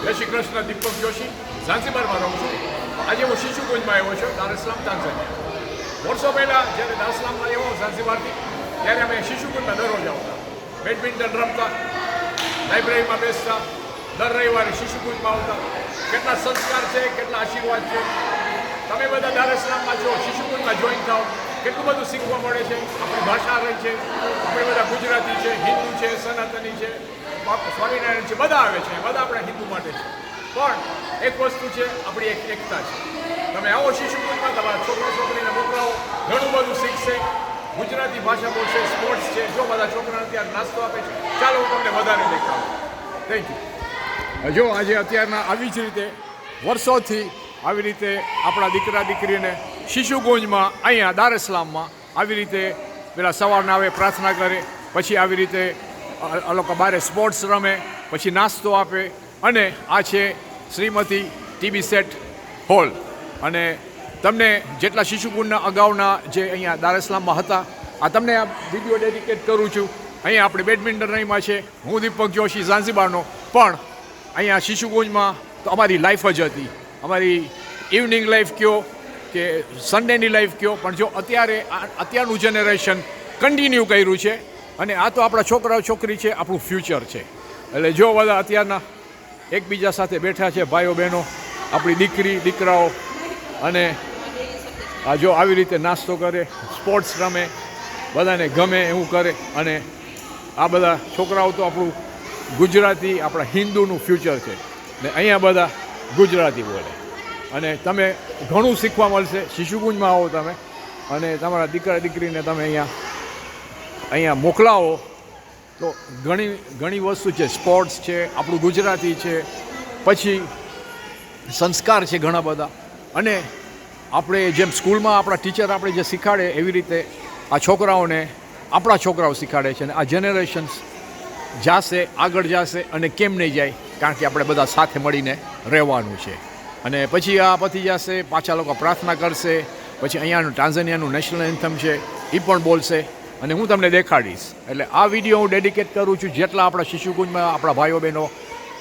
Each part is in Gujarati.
જય શ્રી કૃષ્ણ. દીપક જોશી, ઝાંઝીબારમાં રહું છું. આજે હું શિશુકુંજમાં આવ્યો છું, દાર ઇસ્લામ તાંઝાનિયા. વર્ષો પહેલાં જ્યારે દાર ઇસ્લામમાં આવ્યો ઝાંઝીબારથી, ત્યારે અમે શિશુકુંજમાં દરરોજ આવતા, બેડમિન્ટન રમતા, લાઇબ્રેરીમાં બેસતા, દર રવિવારે શિશુકુંજમાં આવતા. કેટલા સંસ્કાર છે, કેટલા આશીર્વાદ છે. તમે બધા દાર ઇસ્લામમાં જો શિશુકુંજમાં જોઈન થાઓ, કેટલું બધું શીખવા મળે છે. આપણી ભાષા રહી છે, આપણે બધા ગુજરાતી છે, હિન્દુ છે, સનાતની છે, સ્વામિનારાયણ છે, બધા આવે છે, બધા આપણા હિન્દુ માટે છે. પણ એક વસ્તુ છે, આપણી એક એકતા છે. તમે આવો શિશુકુંજમાં, તમારા છોકરા છોકરીને મોકલાવો, ઘણું બધું શીખશે, ગુજરાતી ભાષા બોલશે, સ્પોર્ટ્સ છે. જો બધા છોકરાને અત્યારે નાસ્તો આપે છે. ચાલો હું તમને વધારે દેખાડું. Thank you. જો આજે અત્યારના આવી જ રીતે વર્ષોથી આવી રીતે આપણા દીકરા દીકરીને શિશુકુંજમાં અહીંયા દાર ઇસ્લામમાં આવી રીતે પેલા સવારના આવે, પ્રાર્થના કરે, પછી આવી રીતે લોકો બારે સ્પોર્ટ્સ રમે, પછી નાસ્તો આપે. અને આ છે શ્રીમતી ટીબી સેટ હોલ. અને તમને જેટલા શિશુકુંજના અગાઉના જે અહીંયા દાર ઇસ્લામમાં હતા, આ તમને આ વિડીયો ડેડિકેટ કરું છું. અહીંયા આપણે બેડમિન્ટન રમ્યા છે. હું દીપક જોશી, ઝાંઝીબારનો. પણ અહીંયા શિશુકુંજમાં તો અમારી લાઈફ જ હતી. અમારી ઇવનિંગ લાઈફ કયો કે સન્ડેની લાઈફ કયો, પણ જો અત્યારનું જનરેશન કન્ટિન્યુ કર્યું છે. અને આ તો આપણા છોકરાઓ છોકરી છે, આપણું ફ્યુચર છે. એટલે જો બધા અત્યારના એકબીજા સાથે બેઠા છે, ભાઈઓ બહેનો, આપણી દીકરી દીકરાઓ. અને આ જો આવી રીતે નાસ્તો કરે, સ્પોર્ટ્સ રમે, બધાને ગમે એવું કરે. અને આ બધા છોકરાઓ તો આપણું ગુજરાતી, આપણા હિન્દુનું ફ્યુચર છે. ને અહીંયા બધા ગુજરાતી બોલે. અને તમે ઘણું શીખવા મળશે. શિશુકુંજમાં આવો તમે, અને તમારા દીકરા દીકરીને તમે અહીંયા મોકલાવો તો ઘણી વસ્તુ છે. સ્પોર્ટ્સ છે, આપણું ગુજરાતી છે, પછી સંસ્કાર છે ઘણા બધા. અને આપણે જેમ સ્કૂલમાં આપણા ટીચર આપણે જે શીખવાડે, એવી રીતે આ છોકરાઓને આપણા છોકરાઓ શીખવાડે છે. અને આ જનરેશન્સ જાશે, આગળ જશે. અને કેમ નહીં જાય, કારણ કે આપણે બધા સાથે મળીને રહેવાનું છે. અને પછી આ પતી જશે, પાછા લોકો પ્રાર્થના કરશે, પછી અહીંયાનું ટાંઝાનિયાનું નેશનલ એન્થમ છે એ પણ બોલશે. અને હું તમને દેખાડીશ. એટલે આ વિડીયો હું ડેડિકેટ કરું છું જેટલા આપણા શિશુકુંજમાં આપણા ભાઈઓ બહેનો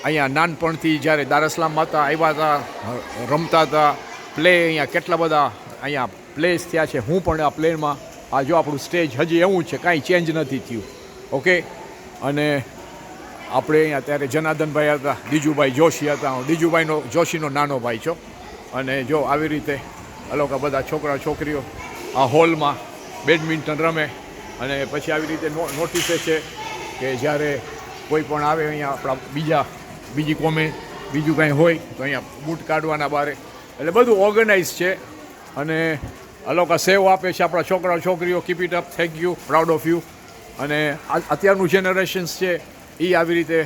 અહીંયા નાનપણથી જ્યારે દાર ઇસ્લામમાં હતા, આવ્યા હતા, રમતા હતા, પ્લે અહીંયા કેટલા બધા અહીંયા પ્લેસ થયા છે. હું પણ આ પ્લેમાં, આ જો આપણું સ્ટેજ હજી એવું છે, કાંઈ ચેન્જ નથી થયું. ઓકે. અને આપણે અહીંયા ત્યારે જનાર્દનભાઈ હતા, દીજુભાઈ જોશી હતા. હું દીજુભાઈનો જોશીનો નાનો ભાઈ છું. અને જો આવી રીતે આ લોકો બધા છોકરા છોકરીઓ આ હોલમાં બેડમિન્ટન રમે. અને પછી આવી રીતે નોટિસે છે કે જ્યારે કોઈ પણ આવે અહીંયા આપણા બીજી કોમેન્ટ બીજું કાંઈ હોય તો અહીંયા બૂટ કાઢવાના બારે. એટલે બધું ઓર્ગેનાઇઝ છે. અને આ લોકો સેવ આપે છે આપણા છોકરા છોકરીઓ. Keep it up, thank you, proud of you. અને અત્યારનું જનરેશન્સ છે એ આવી રીતે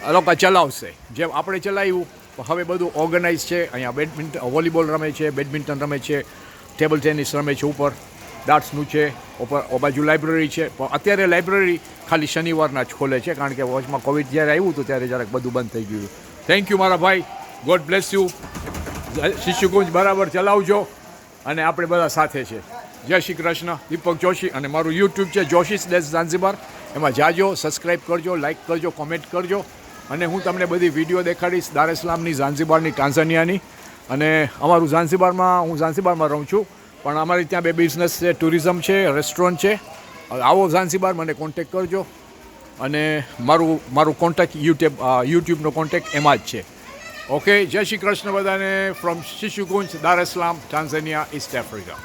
આ લોકો ચલાવશે જેમ આપણે ચલાવ્યું. હવે બધું ઓર્ગેનાઇઝ છે. અહીંયા બેડમિન્ટન, વોલીબોલ રમે છે, બેડમિન્ટન રમે છે, ટેબલ ટેનિસ રમે છે, ઉપર ડાર્ટ્સનું છે, ઉપર બાજુ લાઇબ્રેરી છે. પણ અત્યારે લાઇબ્રેરી ખાલી શનિવારના જ ખોલે છે, કારણ કે વચમાં કોવિડ જ્યારે આવ્યું હતું ત્યારે જરાક બધું બંધ થઈ ગયું. થેન્ક યુ મારા ભાઈ, ગોડ બ્લેસ યુ. શિશુકુંજ બરાબર ચલાવજો. અને આપણે બધા સાથે છે. જય શ્રી કૃષ્ણ. દીપક જોશી. અને મારું યુટ્યુબ છે જોશીસ ડેઝ ઝાંઝીબાર. એમાં જાજો, સબસ્ક્રાઈબ કરજો, લાઇક કરજો, કોમેન્ટ કરજો. અને હું તમને બધી વિડીયો દેખાડીશ દાર ઇસ્લામની, ઝાંઝીબારની, ટાંઝાનિયાની. અને અમારું હું ઝાંઝીબારમાં રહું છું, પણ અમારી ત્યાં બે બિઝનેસ છે, ટુરિઝમ છે, રેસ્ટોરન્ટ છે. આવો ઝાંઝીબાર, મને કોન્ટેક કરજો. અને મારું કોન્ટેક્ટ યુટ્યુબનો કોન્ટેક્ટ એમાં જ છે. ઓકે. જય શ્રી કૃષ્ણ બધાને. From Shishukunj, Dar Islam, Tanzania, East Africa.